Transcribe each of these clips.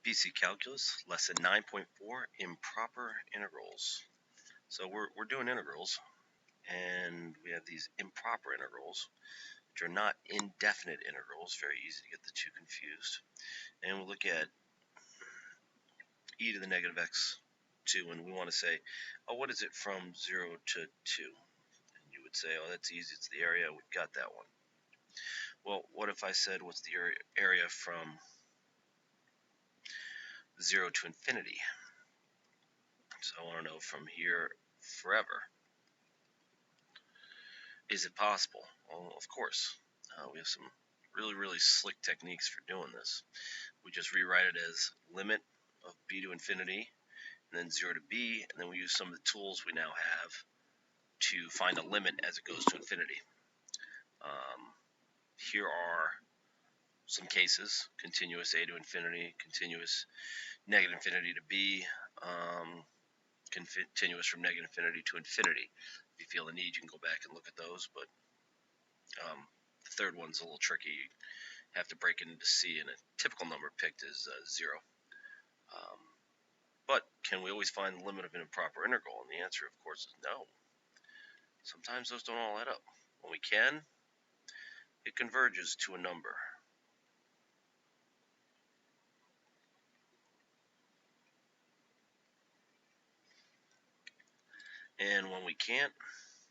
BC Calculus, Lesson 9.4, Improper Integrals. So we're doing integrals, and we have these improper integrals, which are not indefinite integrals. Very easy to get the two confused. And we'll look at e to the negative x2, and we want to say, oh, what is it from 0 to 2? And you would say, oh, that's easy. It's the area. We've got that one. Well, what if I said, what's the area from 0 to infinity? So I want to know from here forever. Is it possible? Well, of course. We have some really slick techniques for doing this. We just rewrite it as limit of b to infinity, and then 0 to b, and then we use some of the tools we now have to find a limit as it goes to infinity. Here are some cases: continuous a to infinity, continuous negative infinity to b, continuous from negative infinity to infinity. If you feel the need, you can go back and look at those, but the third one's a little tricky. You have to break it into c, and a typical number picked is 0. But can we always find the limit of an improper integral? And the answer, of course, is no. Sometimes those don't all add up. When we can, it converges to a number. And when we can't,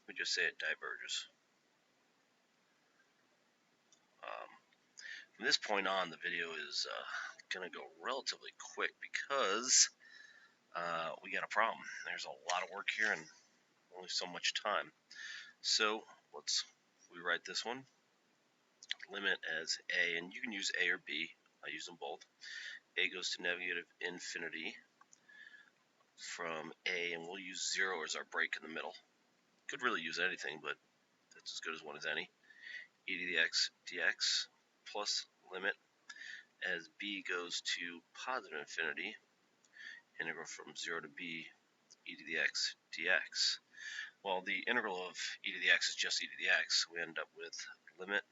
we just say it diverges. From this point on, the video is going to go relatively quick because we got a problem. There's a lot of work here and only so much time. So let's rewrite this one. Limit as a, and you can use a or b. I use them both. A goes to negative infinity from a, and we'll use 0 as our break in the middle. Could really use anything, but that's as good as one as any. E to the x dx plus limit as b goes to positive infinity, integral from 0 to b, e to the x dx. Well, the integral of e to the x is just e to the x. We end up with limit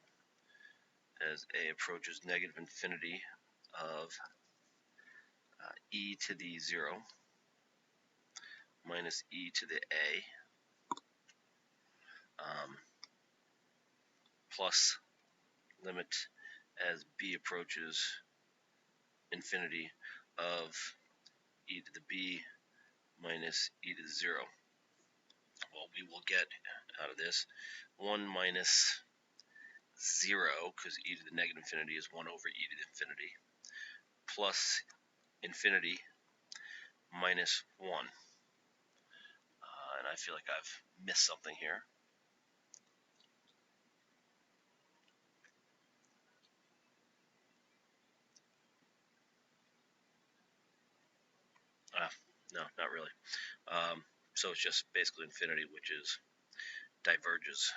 as a approaches negative infinity of e to the 0 minus e to the a plus limit as b approaches infinity of e to the b minus e to the 0. Well, we will get out of this 1 minus 0, because e to the negative infinity is 1 over e to the infinity, plus infinity minus 1. And I feel like I've missed something here. No, not really. So it's just basically infinity, which is diverges.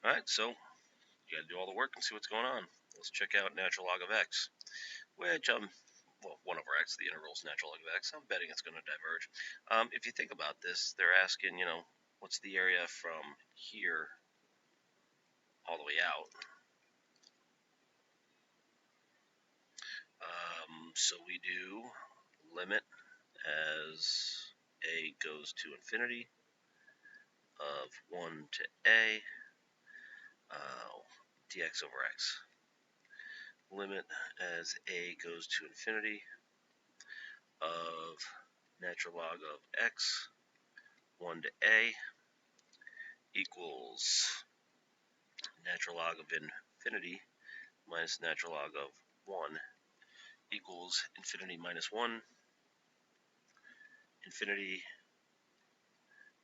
Alright, so you got to do all the work and see what's going on. Let's check out natural log of x, which, well, 1 over x, the integral is natural log of x. I'm betting it's going to diverge. If you think about this, they're asking, what's the area from here all the way out? So we do limit as a goes to infinity of 1 to a dx over x. Limit as a goes to infinity of natural log of x 1 to a equals natural log of infinity minus natural log of 1 equals infinity minus 1. Infinity,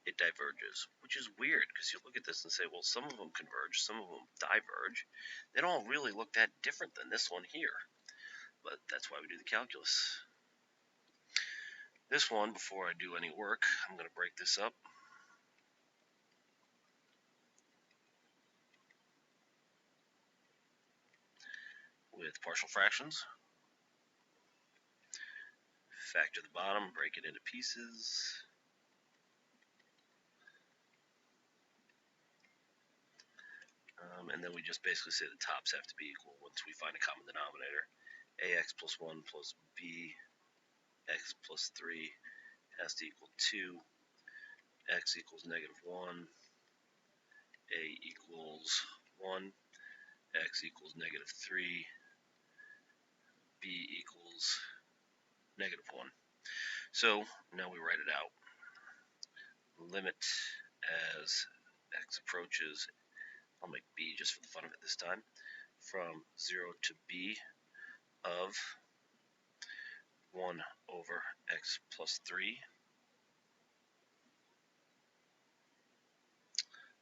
it diverges, which is weird because you look at this and say, well, some of them converge, some of them diverge. They don't really look that different than this one here, but that's why we do the calculus. This one, before I do any work, I'm going to break this up. With partial fractions. Factor the bottom, break it into pieces. And then we just basically say the tops have to be equal once we find a common denominator. Ax plus 1 plus bx plus 3 has to equal 2. X equals negative 1. A equals 1. X equals negative 3. B equals negative 1. So now we write it out. Limit as x approaches, I'll make b just for the fun of it this time, from 0 to b of 1 over x plus 3.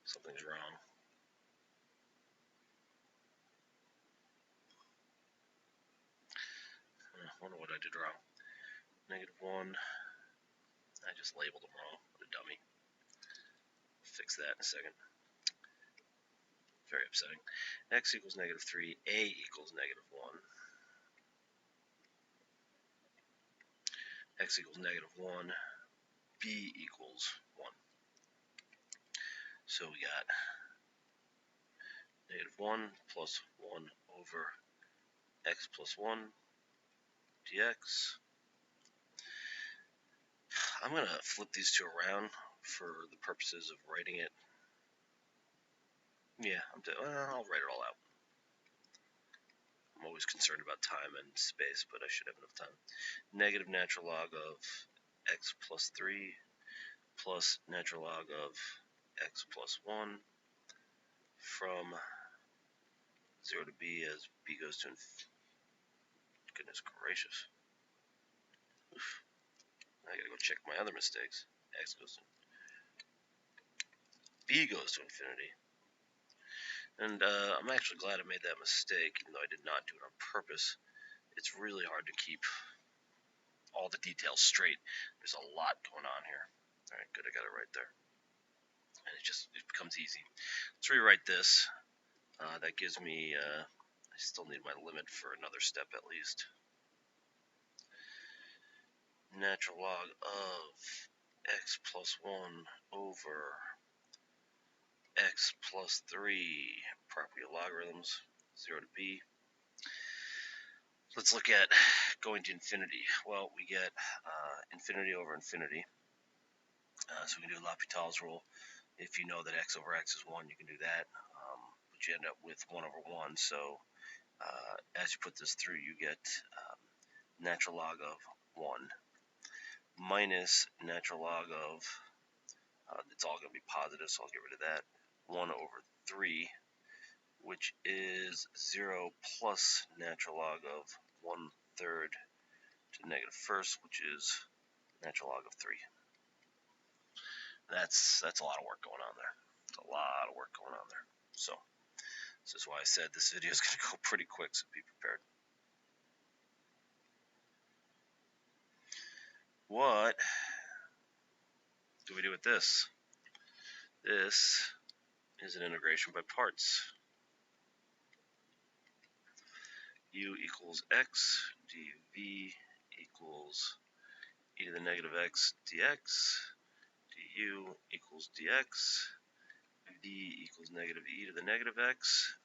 Something's wrong. I wonder what I did wrong. Negative 1. I just labeled them wrong. What a dummy. Fix that in a second. Very upsetting. X equals negative 3. A equals negative 1. X equals negative 1. B equals 1. So we got negative 1 plus 1 over x plus 1 dx. I'm going to flip these two around for the purposes of writing it. Yeah, I'll write it all out. I'm always concerned about time and space, but I should have enough time. Negative natural log of x plus 3 plus natural log of x plus 1 from 0 to b as b goes to infinity. Goodness gracious. Oof. I gotta go check my other mistakes. X goes to b goes to infinity. And I'm actually glad I made that mistake, even though I did not do it on purpose. It's really hard to keep all the details straight. There's a lot going on here. All right, good, I got it right there. And it becomes easy. Let's rewrite this. That gives me, I still need my limit for another step at least. Natural log of x plus 1 over x plus 3, property of logarithms, 0 to b. Let's look at going to infinity. Well, we get infinity over infinity. So we can do L'Hopital's rule. If you know that x over x is 1, you can do that. But you end up with 1 over 1. So as you put this through, you get natural log of 1 minus natural log of, it's all going to be positive, so I'll get rid of that, 1 over 3, which is 0 plus natural log of 1/3 to the negative first, which is natural log of 3. That's a lot of work going on there. It's a lot of work going on there. So this is why I said this video is going to go pretty quick, so be prepared. What do we do with this? This is an integration by parts. U equals x, dv equals e to the negative x dx, du equals dx, v equals negative e to the negative x.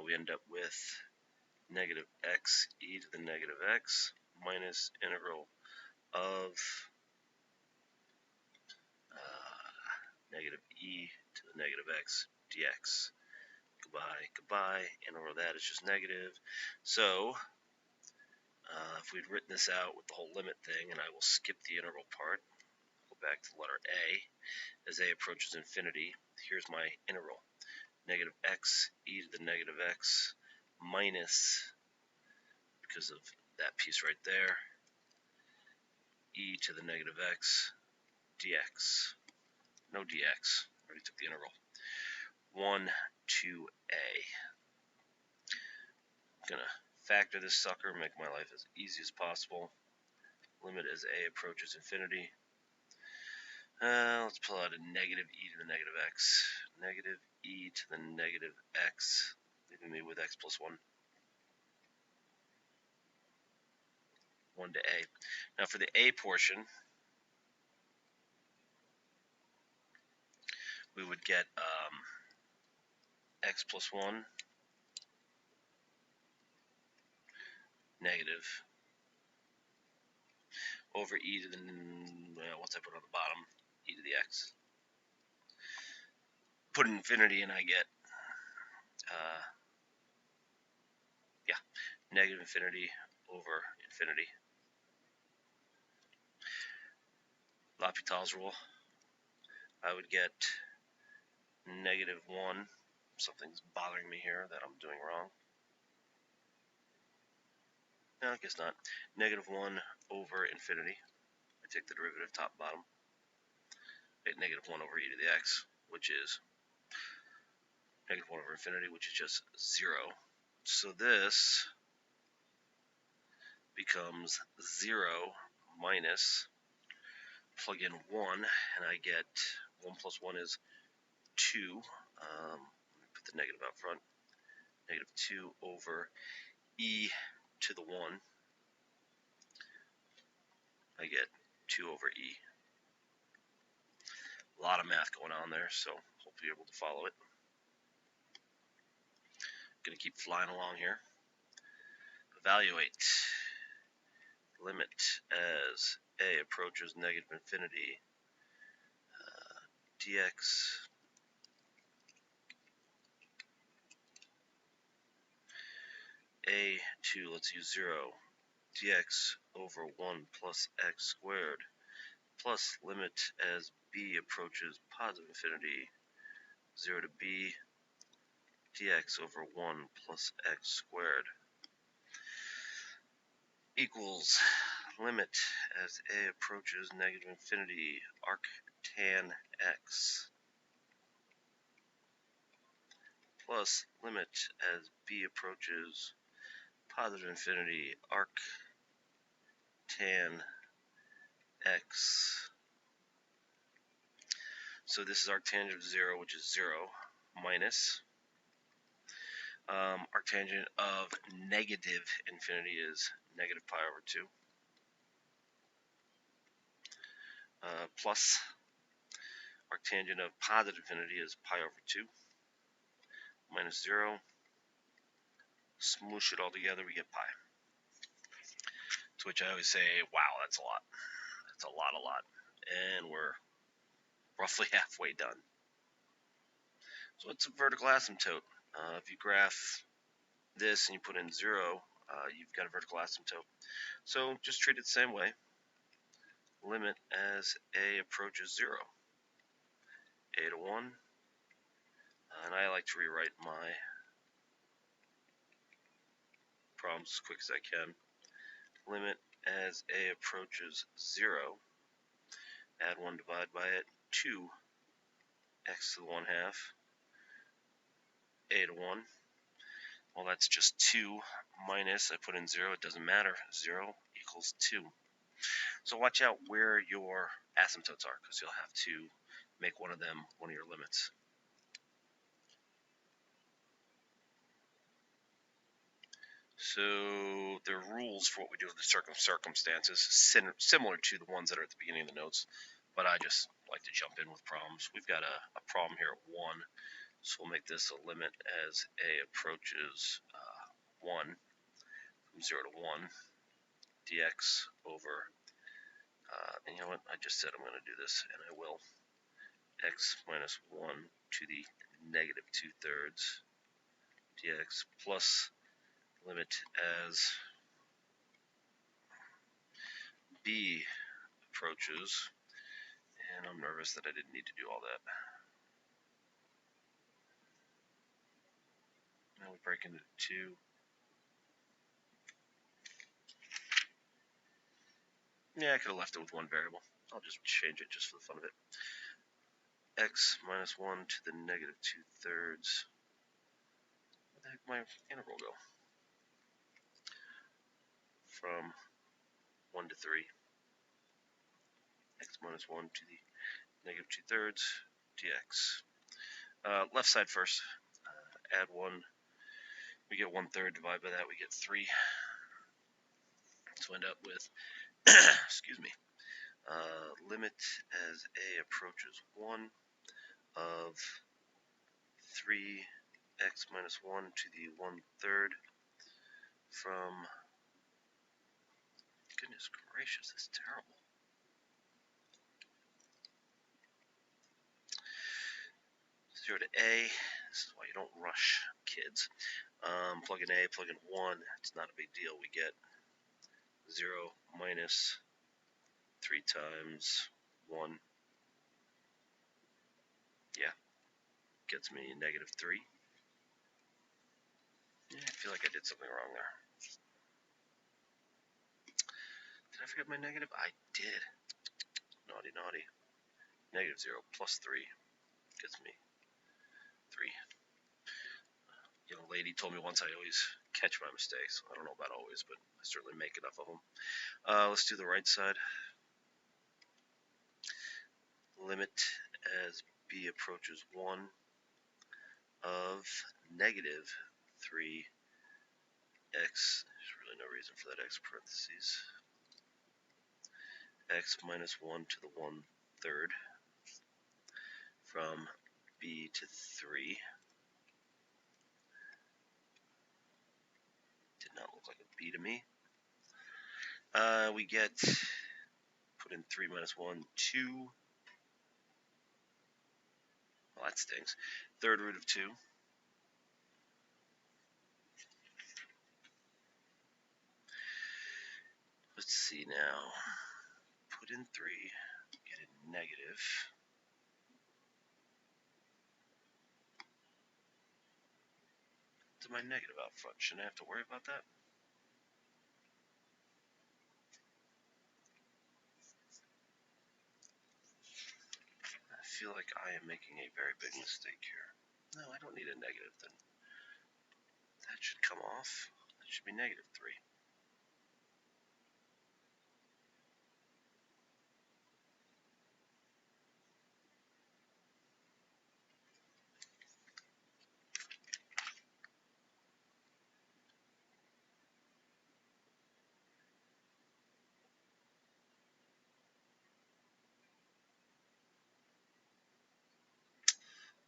We end up with negative x e to the negative x minus integral of negative e to the negative x dx. Goodbye, goodbye. Integral of that is just negative. So if we'd written this out with the whole limit thing, and I will skip the integral part, go back to the letter a. As a approaches infinity, here's my integral. Negative x e to the negative x minus, because of that piece right there, e to the negative x dx. No dx. Already took the integral. 1 to a. I'm going to factor this sucker, make my life as easy as possible. Limit as a approaches infinity. Let's pull out a negative e to the negative x. Negative e to the negative x, leaving me with x plus 1. 1 to a. Now for the a portion, we would get x plus 1 negative over e to the, what's I put on the bottom, e to the x. Put infinity and I get, negative infinity over infinity. L'Hopital's rule, I would get negative 1. Something's bothering me here that I'm doing wrong. No, I guess not. Negative 1 over infinity. I take the derivative top and bottom. I get negative 1 over e to the x, which is negative 1 over infinity, which is just 0. So this becomes 0 minus, plug in 1, and I get 1 plus 1 is 2. Put the negative out front. Negative 2 over e to the 1. I get 2 over e. A lot of math going on there, so hopefully you're able to follow it. Going to keep flying along here. Evaluate. Limit as a approaches negative infinity. Dx a to, let's use 0, dx over 1 plus x squared, plus limit as b approaches positive infinity, 0 to b, dx over 1 plus x squared, equals limit as a approaches negative infinity, arc tan x, plus limit as b approaches positive infinity, arc tan x. So this is arctangent of 0, which is 0, minus arctangent of negative infinity is negative pi over 2, plus arctangent of positive infinity is pi over 2, minus 0. Smoosh it all together, we get pi. To which I always say, wow, that's a lot. That's a lot. And we're roughly halfway done. So what's a vertical asymptote? If you graph this and you put in 0, you've got a vertical asymptote. So just treat it the same way. Limit as a approaches 0. A to 1. And I like to rewrite my problems as quick as I can. Limit as a approaches 0. Add 1, divide by it. 2 x to the 1 half. A to 1. Well, that's just 2 minus, I put in 0, it doesn't matter. 0 equals 2. So watch out where your asymptotes are, because you'll have to make one of them one of your limits. So there are rules for what we do with the circumstances, similar to the ones that are at the beginning of the notes, but I just like to jump in with problems. We've got a problem here at 1, so we'll make this a limit as a approaches 1, from 0 to 1, dx over, and you know what, I just said I'm going to do this, and I will, x minus 1 to the negative 2/3 dx plus limit as b approaches, and I'm nervous that I didn't need to do all that. Now we break into 2. Yeah, I could have left it with one variable. I'll just change it just for the fun of it. X minus 1 to the negative 2/3. Where the heck did my integral go? From 1 to 3. X minus 1 to the negative 2/3 dx. Left side first. Add 1. We get 1/3. Divide by that, we get 3. So end up with, excuse me, limit as a approaches 1 of 3 x minus 1 to the 1/3 from, goodness gracious, that's terrible. 0 to a, this is why you don't rush, kids. Plug in a, plug in 1, it's not a big deal. We get 0 minus 3 times 1. Yeah, gets me -3. Yeah, I feel like I did something wrong there. Did I forget my negative? I did. Naughty, naughty. -0 plus 3 gets me 3. Young lady told me once I always catch my mistakes. I don't know about always, but I certainly make enough of them. Let's do the right side. Limit as b approaches 1 of -3x. There's really no reason for that x parentheses. X minus 1 to the 1/3 from b to 3. Did not look like a b to me. We get, put in 3 minus 1, 2. Well, that stinks. 3rd root of 2. Let's see now. Put in 3, get a negative. To my negative out front. Shouldn't I have to worry about that? I feel like I am making a very big mistake here. No, I don't need a negative then. That should come off. That should be -3.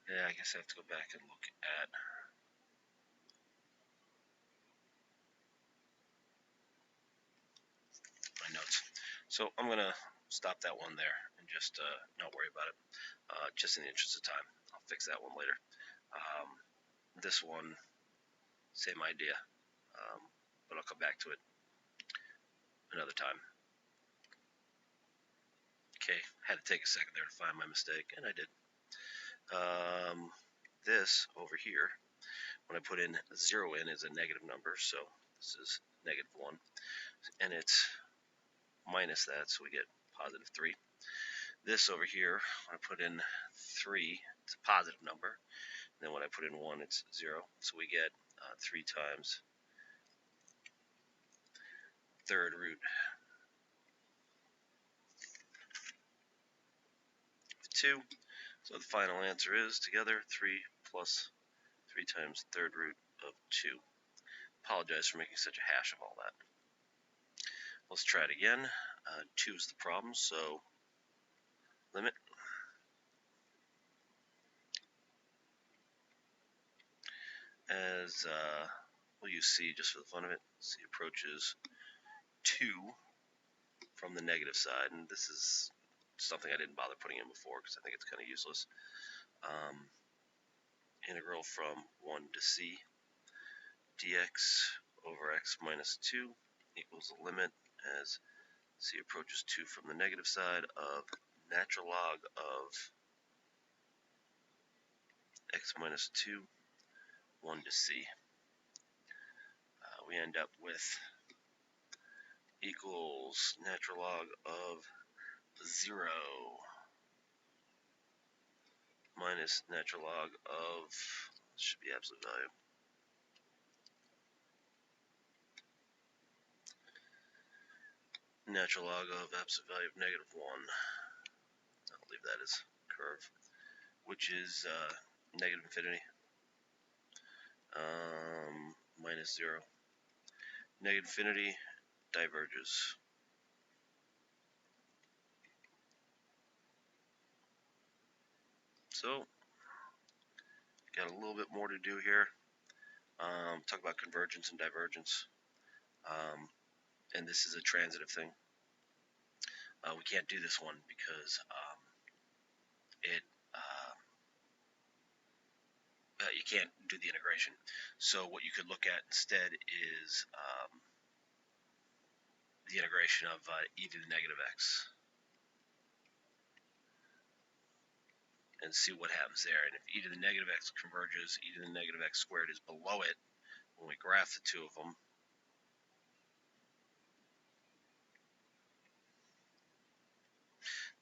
Yeah, I guess I have to go back and look at my notes. So I'm going to stop that one there and just not worry about it. Just in the interest of time. I'll fix that one later. This one, same idea. But I'll come back to it another time. Okay, had to take a second there to find my mistake, and I did. This over here, when I put in 0 in, is a negative number, so this is -1, and it's minus that, so we get +3. This over here, when I put in 3, it's a positive number, and then when I put in 1, it's 0, so we get 3 times 3rd root of 2. So the final answer is, together, 3 plus 3 times 3rd root of 2. Apologize for making such a hash of all that. Let's try it again. 2 is the problem, so limit as, we'll use c just for the fun of it. C approaches 2 from the negative side, and this is something I didn't bother putting in before because I think it's kind of useless. Integral from 1 to c dx over x minus 2 equals the limit as c approaches 2 from the negative side of natural log of x minus 2, 1 to c. We end up with equals natural log of 0 minus natural log of, should be absolute value, natural log of absolute value of -1. I'll leave that as curve, which is negative infinity minus 0. Negative infinity diverges. So Got a little bit more to do here. Talk about convergence and divergence. And this is a transitive thing. We can't do this one because it you can't do the integration. So what you could look at instead is the integration of e to the negative x and see what happens there. And if e to the negative x converges, e to the negative x squared is below it when we graph the two of them.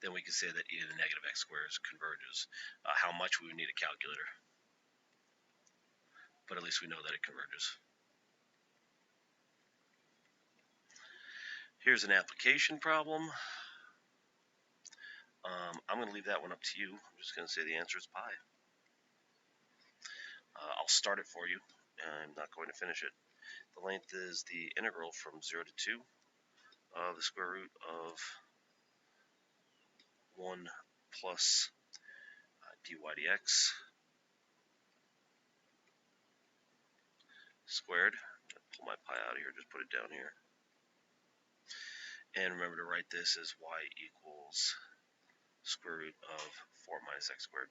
Then we can say that e to the negative x squared converges. How much we would need a calculator, but at least we know that it converges. Here's an application problem. I'm going to leave that one up to you. I'm just going to say the answer is pi. I'll start it for you. I'm not going to finish it. The length is the integral from 0 to 2 of the square root of 1 plus dy dx squared. Pull my pi out of here, just put it down here. And remember to write this as y equals square root of 4 minus x squared.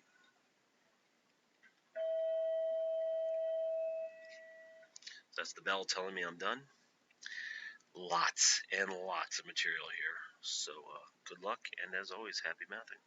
That's the bell telling me I'm done. Lots and lots of material here. So good luck, and as always, happy mathing.